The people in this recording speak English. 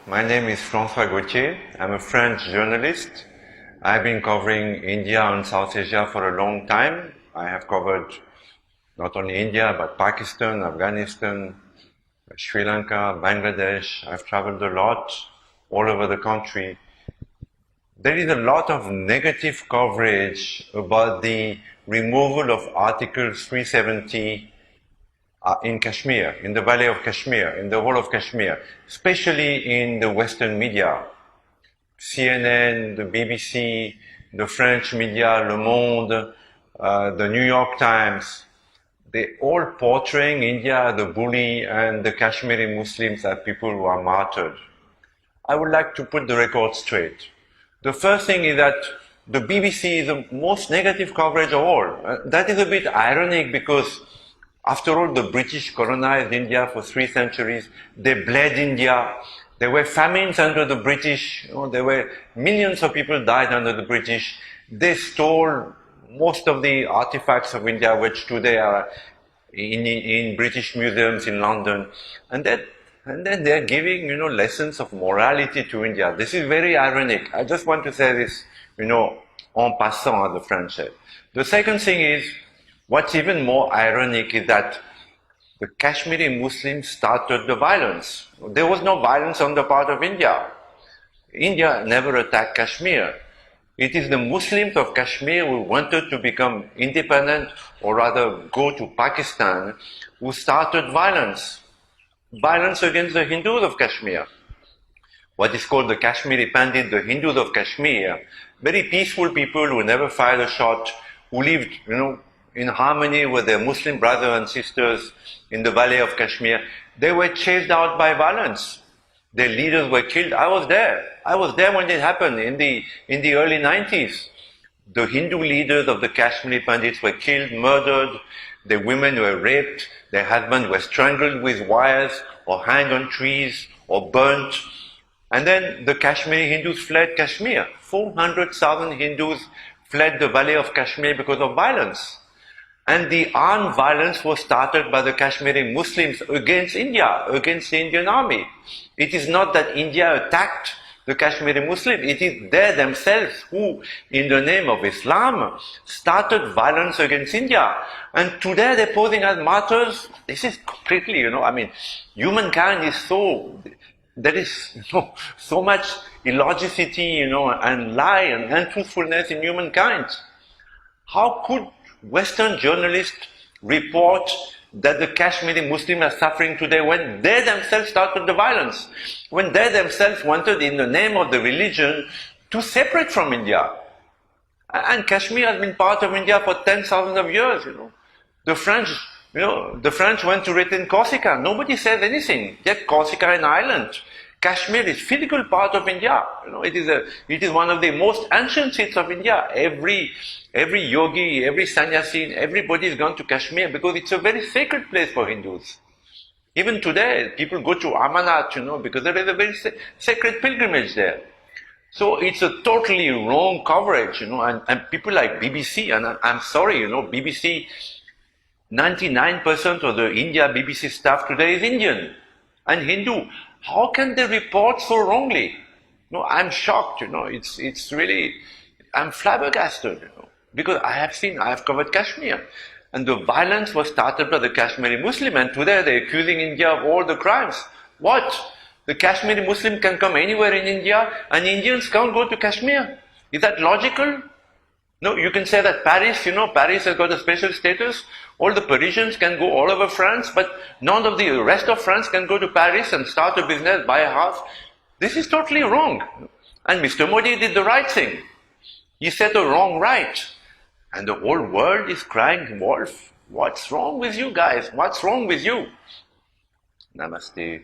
My name is François Gauthier. I'm a French journalist. I've been covering India and South Asia for a long time. I have covered not only India, but Pakistan, Afghanistan, Sri Lanka, Bangladesh. I've traveled a lot all over the country. There is a lot of negative coverage about the removal of Article 370 in Kashmir, in the Valley of Kashmir, in the whole of Kashmir, especially in the Western media. CNN, the BBC, the French media, Le Monde, the New York Times, they all portraying India as the bully and the Kashmiri Muslims as people who are martyred. I would like to put the record straight. The first thing is that the BBC is the most negative coverage of all. That is a bit ironic because after all, the British colonized India for 3 centuries. They bled India. There were famines under the British. There were millions of people died under the British. They stole most of the artifacts of India, which today are in British museums in London. And then they're giving, lessons of morality to India. This is very ironic. I just want to say this, en passant, as the French say. The second thing is, what's even more ironic is that the Kashmiri Muslims started the violence. There was no violence on the part of India. India never attacked Kashmir. It is the Muslims of Kashmir who wanted to become independent, or rather go to Pakistan, who started violence. Violence against the Hindus of Kashmir. What is called the Kashmiri Pandit, the Hindus of Kashmir, very peaceful people who never fired a shot, who lived, in harmony with their Muslim brothers and sisters in the Valley of Kashmir. They were chased out by violence. Their leaders were killed. I was there. I was there when it happened in the early 90s. The Hindu leaders of the Kashmiri Pandits were killed, murdered. Their women were raped. Their husbands were strangled with wires or hanged on trees or burnt. And then the Kashmiri Hindus fled Kashmir. 400,000 Hindus fled the Valley of Kashmir because of violence. And the armed violence was started by the Kashmiri Muslims against India, against the Indian army. It is not that India attacked the Kashmiri Muslims. It is they themselves who, in the name of Islam, started violence against India. And today they're posing as martyrs. This is completely, humankind is there is so much illogicity, and lie and untruthfulness in humankind. How could Western journalists report that the Kashmiri Muslims are suffering today when they themselves started the violence, when they themselves wanted, in the name of the religion, to separate from India? And Kashmir has been part of India for 10,000 of years. The French went to retain Corsica. Nobody says anything. Yet Corsica is an island. Kashmir is physical part of India. It is one of the most ancient seats of India. Every yogi, every sannyasin, everybody has gone to Kashmir because it's a very sacred place for Hindus. Even today, people go to Amarnath, because there is a very sacred pilgrimage there. So it's a totally wrong coverage, and people like BBC, and I'm sorry, BBC, 99% of the India BBC staff today is Indian and Hindu. How can they report so wrongly? I'm shocked, it's really, I'm flabbergasted, because I have covered Kashmir. And the violence was started by the Kashmiri Muslim, and today they're accusing India of all the crimes. What? The Kashmiri Muslim can come anywhere in India, and Indians can't go to Kashmir. Is that logical? No, you can say that Paris, Paris has got a special status. All the Parisians can go all over France, but none of the rest of France can go to Paris and start a business, buy a house. This is totally wrong. And Mr. Modi did the right thing. He set the wrong right. And the whole world is crying wolf. What's wrong with you guys? What's wrong with you? Namaste.